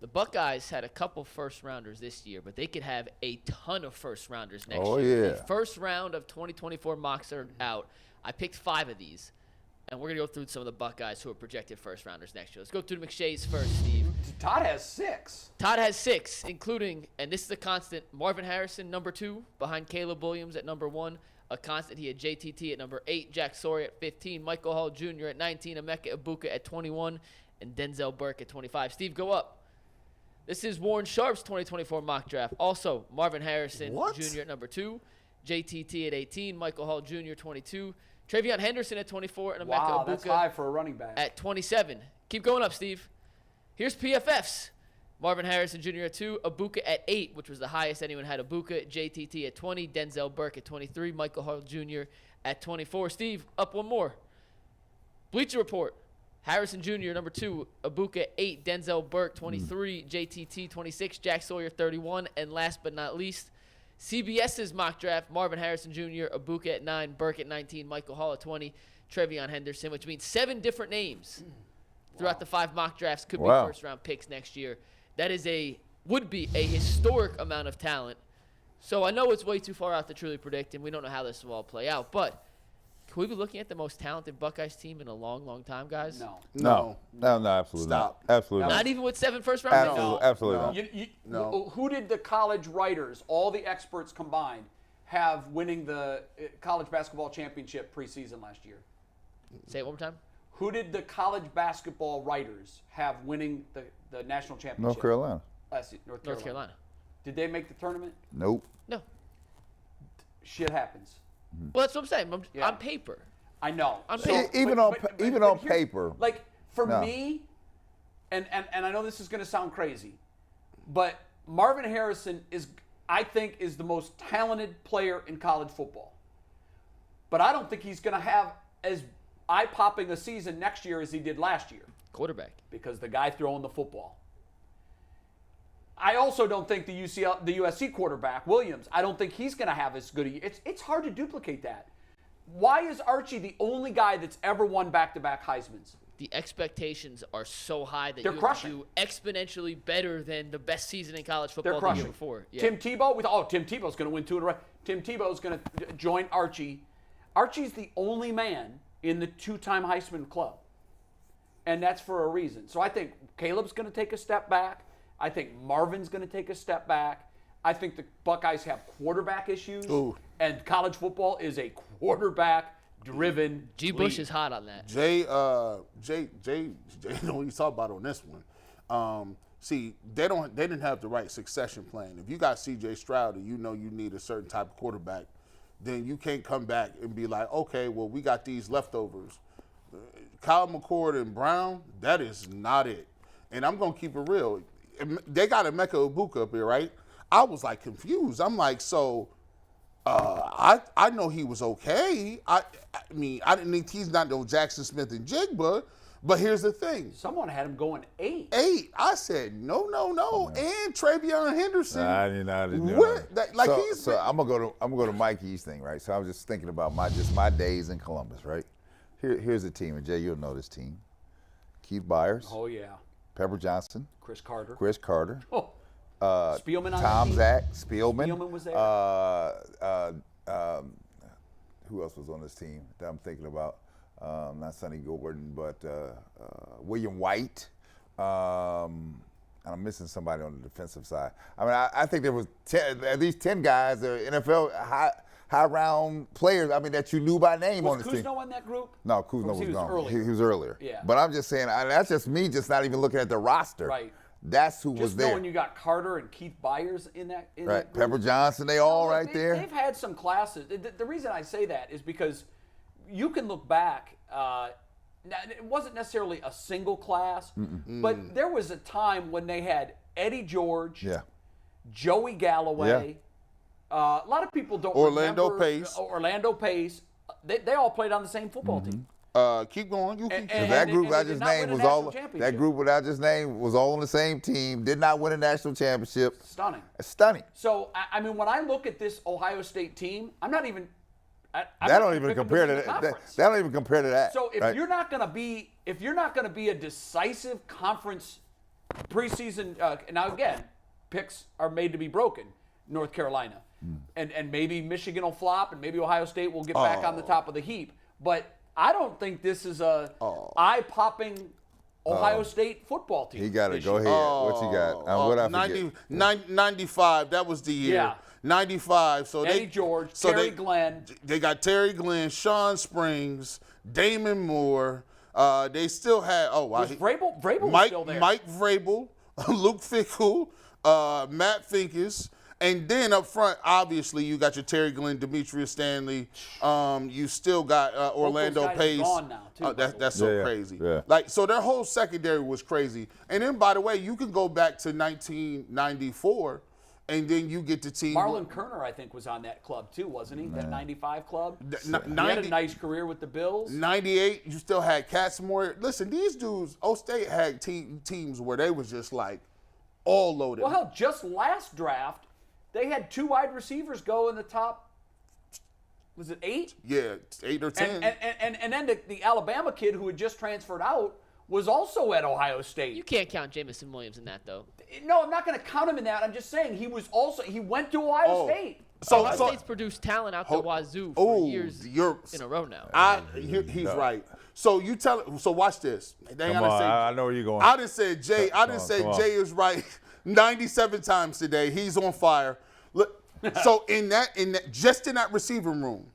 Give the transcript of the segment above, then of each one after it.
The Buckeyes had a couple first-rounders this year, but they could have a ton of first-rounders next year. Oh, yeah. The first round of 2024 mocks are out. I picked 5 of these, and we're going to go through some of the Buckeyes who are projected first-rounders next year. Let's go through the McShays first, Steve. Todd has 6. Todd has 6, including, and this is a constant, Marvin Harrison, number 2, behind Caleb Williams at number 1. A constant, he had JTT at number 8, Jack Sawyer at 15, Michael Hall Jr. at 19, Emeka Egbuka at 21, and Denzel Burke at 25. Steve, go up. This is Warren Sharp's 2024 mock draft. Also, Marvin Harrison Jr. at number 2, JTT at 18, Michael Hall Jr. 22, Travion Henderson at 24, and Emeka Egbuka that's high for a running back. at 27. Keep going up, Steve. Here's PFF's. Marvin Harrison Jr. at 2, Egbuka at 8, which was the highest anyone had Egbuka, JTT at 20, Denzel Burke at 23, Michael Hall Jr. at 24. Steve, up one more. Bleacher Report. Harrison Jr., number 2, Egbuka 8, Denzel Burke 23, JTT 26, Jack Sawyer 31, and last but not least, CBS's mock draft, Marvin Harrison Jr., Egbuka at 9, Burke at 19, Michael Hall at 20, Travion Henderson, which means 7 different names throughout the 5 mock drafts could be first-round picks next year. That is would be a historic amount of talent. So I know it's way too far out to truly predict, and we don't know how this will all play out, but can we be looking at the most talented Buckeyes team in a long, long time, guys? No, absolutely not. Absolutely Not even with 7 first-round picks? Absolutely not. Who did the college writers, all the experts combined, have winning the college basketball championship preseason last year? Say it one more time. Who did the college basketball writers have winning the national championship? North Carolina. Last year, North Carolina. Did they make the tournament? Nope. No. Shit happens. Well, that's what I'm saying. On paper. I know. Even on paper. Like, for me, and I know this is going to sound crazy, but Marvin Harrison I think, is the most talented player in college football. But I don't think he's going to have as eye-popping a season next year as he did last year. Quarterback. Because the guy throwing the football. I also don't think the USC quarterback, Williams, I don't think he's going to have as good a year. It's hard to duplicate that. Why is Archie the only guy that's ever won back-to-back Heismans? The expectations are so high that They're you crushing. do exponentially better than the best season in college football They're the crushing. year before. Yeah. Tim Tebow's going to win 2 in a row. Tim Tebow's going to join Archie. Archie's the only man in the 2-time Heisman club. And that's for a reason. So I think Caleb's going to take a step back. I think Marvin's going to take a step back. I think the Buckeyes have quarterback issues. Ooh. And college football is a quarterback-driven G. Bush is hot on that. Jay, know what he's talking about on this one. See, they didn't have the right succession plan. If you got C.J. Stroud and you know you need a certain type of quarterback, then you can't come back and be like, okay, well, we got these leftovers. Kyle McCord and Brown, that is not it. And I'm going to keep it real. They got Emeka Egbuka up here, right? I was like confused. I'm like, so I know he was okay. I mean, I didn't think he's not no Jackson Smith and Jigba, but here's the thing. Someone had him going 8. 8. I said, no. And Travion Henderson. I didn't know. So I'm gonna go to Mikey's thing, right? So I was just thinking about my days in Columbus, right? Here's the team, and Jay, you'll know this team. Keith Byers. Oh, yeah. Pepper Johnson. Chris Carter. Oh. Spielman on Tom the team. Zach. Spielman. Spielman was there. Who else was on this team that I'm thinking about? Not Sonny Gordon, but William White. I'm missing somebody on the defensive side. I mean, I think there was at least 10 guys that are NFL high-round players, I mean, that you knew by name on this team. Was Kuzno in that group? No, Kuzno was gone. Earlier. He was earlier. Yeah. But I'm just saying, that's just me just not even looking at the roster. Right. That's who was there. Just knowing you got Carter and Keith Byers in that right. that group. Pepper Johnson, they all right there. They've had some classes. The reason I say that is because you can look back. It wasn't necessarily a single class, but there was a time when they had Eddie George, Joey Galloway. A lot of people don't Orlando remember. Pace. Orlando Pace. They all played on the same football team. Keep going. That group I just named was all. That group that I just named was all on the same team. Did not win a national championship. Stunning. Stunning. So I mean, when I look at this Ohio State team, I'm not even. That don't even compare to that. That don't even compare to that. So if you're not going to be a decisive conference preseason. Now again, picks are made to be broken. North Carolina, and maybe Michigan will flop, and maybe Ohio State will get back on the top of the heap. But I don't think this is a eye-popping Ohio State football team. He got to go ahead. What you got? What I forget? 95, that was the year. Yeah. 95. So Eddie George, Terry Glenn. They got Terry Glenn, Sean Springs, Damon Moore. They still had, Was Vrabel was still there. Mike Vrabel, Luke Fickle, Matt Finkes. And then up front, obviously, you got your Terry Glenn, Demetrius Stanley. You still got Orlando Both those guys Pace. are gone now, too. That's so crazy. Yeah. Like, so their whole secondary was crazy. And then, by the way, you can go back to 1994, and then you get the team. Marlon Kerner, I think, was on that club too, wasn't he? That 95 club. He 90, had a nice career with the Bills. 98, you still had Catsmore. Listen, these dudes, State had teams where they was just like all loaded. Well, hell, just last draft, they had 2 wide receivers go in the top. Was it 8? Yeah, 8 or 10. And then the Alabama kid who had just transferred out was also at Ohio State. You can't count Jamison Williams in that, though. No, I'm not going to count him in that. I'm just saying he went to Ohio State. Ohio State's produced talent out the wazoo for years in a row now. He's right. So watch this. Come on, I know where you're going. I didn't say Jay. Jay is right 97 times today. He's on fire. Look, so in that receiving room,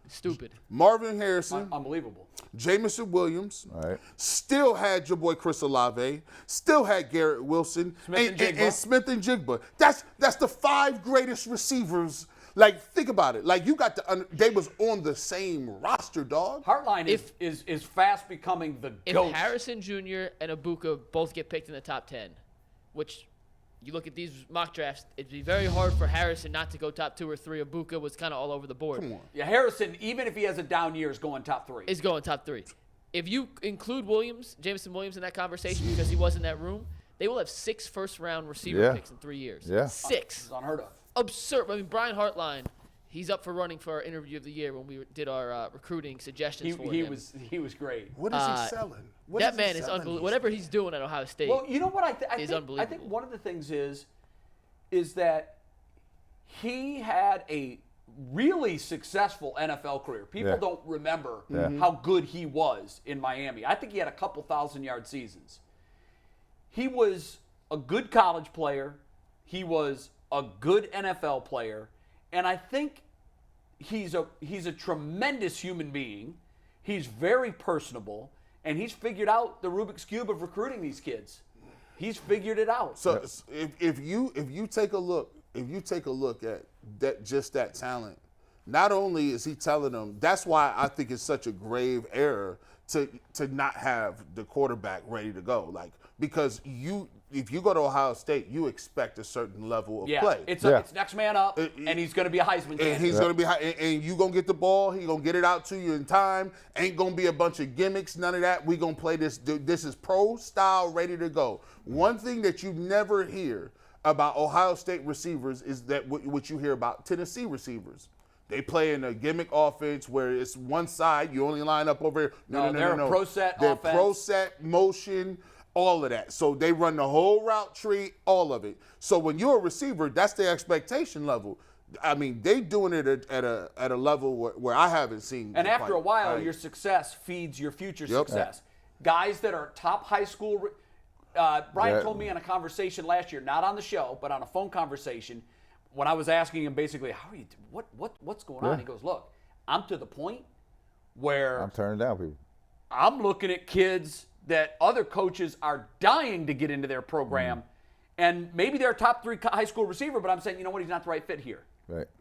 Stupid. Marvin Harrison, Unbelievable. Jamison Williams, Right. still had your boy Chris Olave, still had Garrett Wilson, and Smith and Jigba. That's the 5 greatest receivers. Like, think about it. Like, you got they was on the same roster, dog. Hartline is fast becoming the GOAT. If Harrison Jr. and Egbuka both get picked in the top 10, which you look at these mock drafts, it'd be very hard for Harrison not to go top 2 or 3. Egbuka was kind of all over the board. Come on. Yeah, Harrison, even if he has a down year, is going top 3. Is going top 3. If you include Jamison Williams in that conversation because he was in that room, they will have 6 first-round receiver picks in 3 years. Yeah. 6. It's unheard of. Absurd. I mean, Brian Hartline, he's up for running for our interview of the year when we did our recruiting suggestions for him. He was great. What is he selling? That man is unbelievable. Whatever he's doing at Ohio State. Well, you know what I is think? unbelievable. I think one of the things is that he had a really successful NFL career. People don't remember how good he was in Miami. I think he had a couple 1,000-yard seasons. He was a good college player. He was a good NFL player, and I think he's a tremendous human being. He's very personable, and he's figured out the Rubik's Cube of recruiting these kids. He's figured it out. So if you take a look at that talent, not only is he telling them, that's why I think it's such a grave error to not have the quarterback ready to go. Like, because if you go to Ohio State, you expect a certain level of play. It's next man up, and he's going to be a Heisman candidate. And he's going to be and you going to get the ball. He's going to get it out to you in time. Ain't going to be a bunch of gimmicks, none of that. We going to play this. This is pro style, ready to go. One thing that you never hear about Ohio State receivers is that what you hear about Tennessee receivers. They play in a gimmick offense where it's one side. You only line up over here. No. They're a pro set offense. They're pro set, motion, all of that. So they run the whole route tree, all of it. So when you're a receiver, that's the expectation level. I mean, they doing it at a level where I haven't seen. And after a while, your success feeds your future success. Guys that are top high school. Brian told me in a conversation last year, not on the show, but on a phone conversation, when I was asking him basically, how are you? What's going on? He goes, look, I'm to the point where I'm turning down people. I'm looking at kids that other coaches are dying to get into their program, and maybe they're a top 3 high school receiver, but I'm saying, you know what, he's not the right fit here.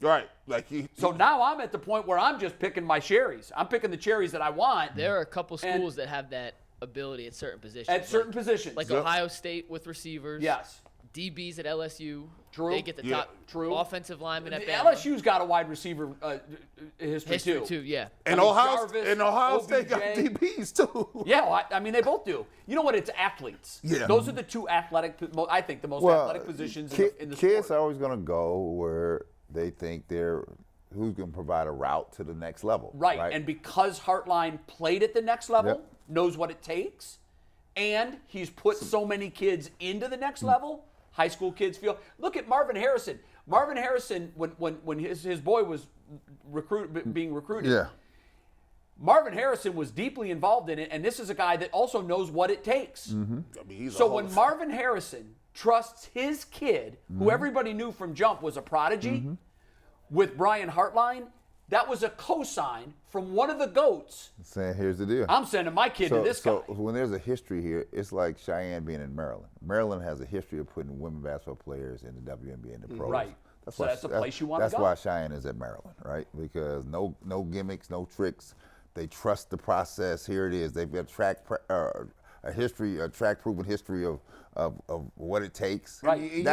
Right. Like so now I'm at the point where I'm just picking my cherries. I'm picking the cherries that I want. There are a couple schools that have that ability at certain positions. At certain positions. Like Ohio State with receivers. Yes. DBs at LSU. True. They get the top offensive lineman at Bama. LSU's got a wide receiver history too. Yeah. And Ohio State got DBs too. Yeah, I mean they both do. You know what? It's athletes. Yeah. Those are the 2 athletic. I think the most athletic positions in the kids sport. are always going to go where they think they're who's going to provide a route to the next level. Right. And because Hartline played at the next level, knows what it takes, and he's put so many kids into the next level. High school kids feel. Look at Marvin Harrison. Marvin Harrison, when his boy was being recruited. Yeah. Marvin Harrison was deeply involved in it, and this is a guy that also knows what it takes. Mm-hmm. I mean, So when Marvin Harrison trusts his kid, who everybody knew from jump was a prodigy, with Brian Hartline, that was a cosign from one of the GOATs. Saying, here's the deal. I'm sending my kid to this guy. So when there's a history here, it's like Cheyenne being in Maryland. Maryland has a history of putting women basketball players in the WNBA and the pros. Right. That's the place you want to go. That's why Cheyenne is at Maryland, right? Because no gimmicks, no tricks. They trust the process. Here it is. They've got a track-proven history of what it takes. Right.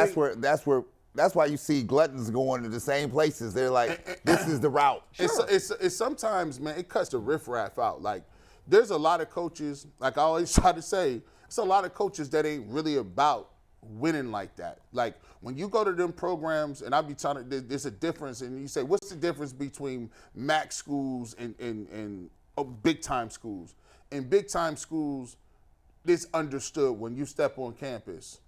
That's why you see gluttons going to the same places. They're like, this is the route. It's sometimes, man, it cuts the riffraff out. Like, there's a lot of coaches, like I always try to say, it's a lot of coaches that ain't really about winning like that. Like, when you go to them programs, and I be telling there's a difference, and you say, what's the difference between MAC schools and big-time schools? In big-time schools, it's understood when you step on campus,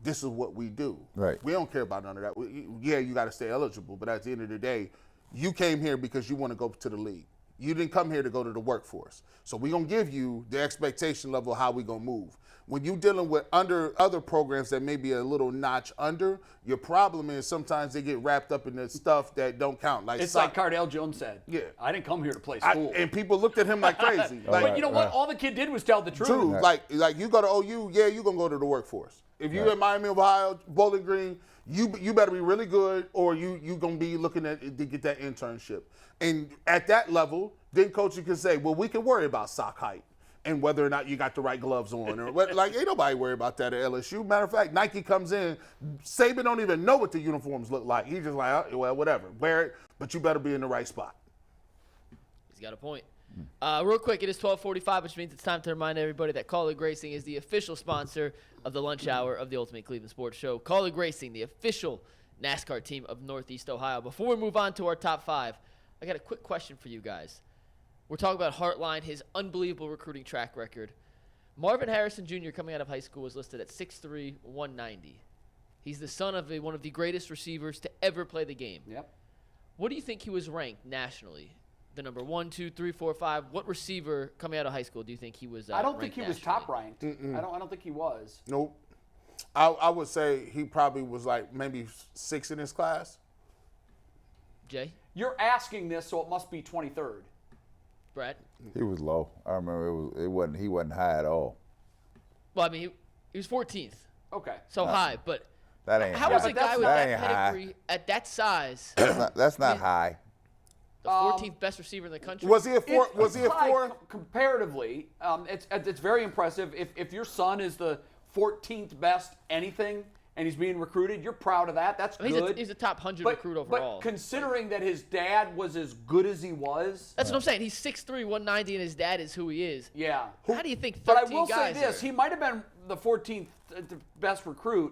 this is what we do. Right. We don't care about none of that. Yeah, you got to stay eligible, but at the end of the day, you came here because you want to go to the league. You didn't come here to go to the workforce. So we're going to give you the expectation level of how we're going to move. When you're dealing with other programs that may be a little notch under, your problem is sometimes they get wrapped up in the stuff that don't count. Like It's like Cardale Jones said. Yeah. I didn't come here to play school. and people looked at him like crazy. But you know what? All the kid did was tell the truth. True. Like you go to OU, yeah, you're going to go to the workforce. If you're in Miami of Ohio, Bowling Green, you better be really good, or you going to be looking at to get that internship. And at that level, then coaches can say, well, we can worry about sock height and whether or not you got the right gloves on. Or like, ain't nobody worry about that at LSU. Matter of fact, Nike comes in, Saban don't even know what the uniforms look like. He's just like, oh, well, whatever, wear it, but you better be in the right spot. He's got a point. Real quick, it is 12:45, which means it's time to remind everybody that Colleague Racing is the official sponsor of the lunch hour of the Ultimate Cleveland Sports Show. Colleague Racing, the official NASCAR team of Northeast Ohio. Before we move on to our top five, I got a quick question for you guys. We're talking about Hartline, his unbelievable recruiting track record. Marvin Harrison Jr. coming out of high school was listed at 6'3", 190. He's the son of one of the greatest receivers to ever play the game. Yep. What do you think he was ranked nationally? The number 1, 2, 3, 4, 5. What receiver coming out of high school do you think he was? I don't think he was top ranked. ranked. I don't think he was. Nope. I would say he probably was like maybe 6 in his class. Jay? You're asking this, so it must be 23rd. Brad? He was low. I remember he wasn't high at all. Well, I mean, he was 14th. Okay. So high, but That ain't how high. was a guy with that that ain't high. pedigree at that size That's not high. the 14th best receiver in the country? Was he a four? Was he a high 4? Comparatively, it's very impressive. If your son is the 14th best anything and he's being recruited, you're proud of that. That's good. He's a top 100 recruit overall. But considering that his dad was as good as he was, That's what I'm saying. He's 6'3", 190, and his dad is who he is. yeah. How do you think 13 But I will say guys this: are? he might have been the 14th best recruit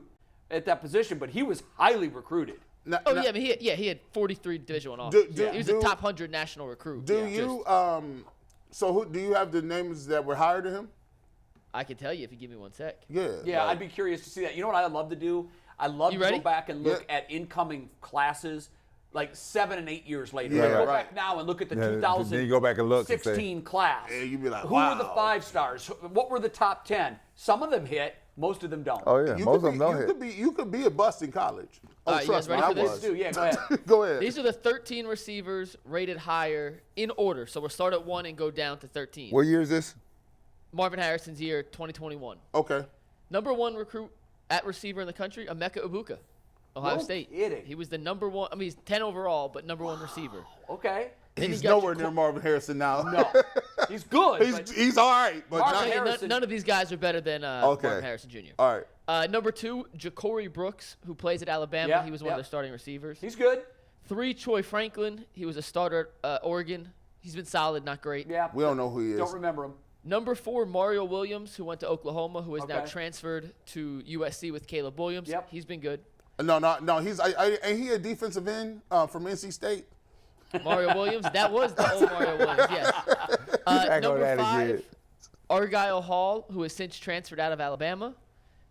at that position, but he was highly recruited. Yeah, I mean, he had 43 Division I offers. He was a top 100 national recruit. Do you do you have the names that were higher than him? I can tell you if you give me 1 sec. Yeah. Yeah, like- I'd be curious to see that. You know what I'd love to do? I'd love You to ready? go back and look Yeah. at incoming classes like 7 and 8 years later. Yeah, Go right. back now and look at the Yeah, 2016 then you go back and look and say- class. Yeah, you'd be like, who were the wow. 5 stars? What were the top 10? Some of them hit, most of them don't. Oh yeah, You most could of them don't hit. you could be a bust in college. Oh, All right, you trust guys me, ready I for this? was. Do yeah, go ahead. Go ahead. These are the 13 receivers rated higher in order. So we'll start at 1 and go down to 13. What year is this? Marvin Harrison's year, 2021. Okay. Number 1 recruit at receiver in the country, Emeka Egbuka, Ohio No State. kidding. He was the number 1. I mean, he's 10 overall, but number 1 receiver. Okay. Then He's you got nowhere near Marvin Harrison now. No. He's good. but he's all right, but Marvin not, Okay, Harrison- none of these guys are better than Okay. Marvin Harrison Jr. all right. Number 2, Ja'Cory Brooks, who plays at Alabama. Yeah, He was one yeah. of their starting receivers. He's good. 3, Troy Franklin. He was a starter at Oregon. He's been solid, not great. Yeah. We don't know who he is. Don't remember him. Number 4, Mario Williams, who went to Oklahoma, who is now Okay. transferred to USC with Caleb Williams. Yep. He's been good. No. He's ain't he a defensive end from NC State? Mario Williams, that was the old Mario Williams, yes. Back on Number that 5, again. Argyle Hall, who has since transferred out of Alabama.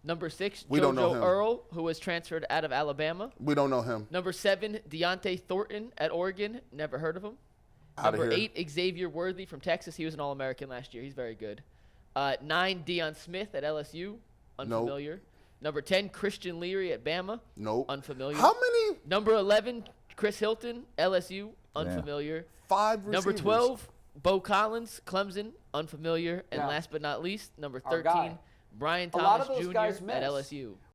Number 6, We don't know JoJo him. Earl, who was transferred out of Alabama. We don't know him. Number 7, Deontay Thornton at Oregon. Never heard of him. Outta Number here. 8, Xavier Worthy from Texas. He was an All-American last year. He's very good. 9, Deion Smith at LSU. Unfamiliar. Number 10, Christian Leary at Bama. Nope. Unfamiliar. How many? Number 11, Chris Hilton, LSU. Unfamiliar. 5 receivers. Number 12, Bo Collins, Clemson. Unfamiliar. And Yeah. last but not least, number Our 13, guy. Brian A lot Thomas of those Jr. guys at miss. LSU.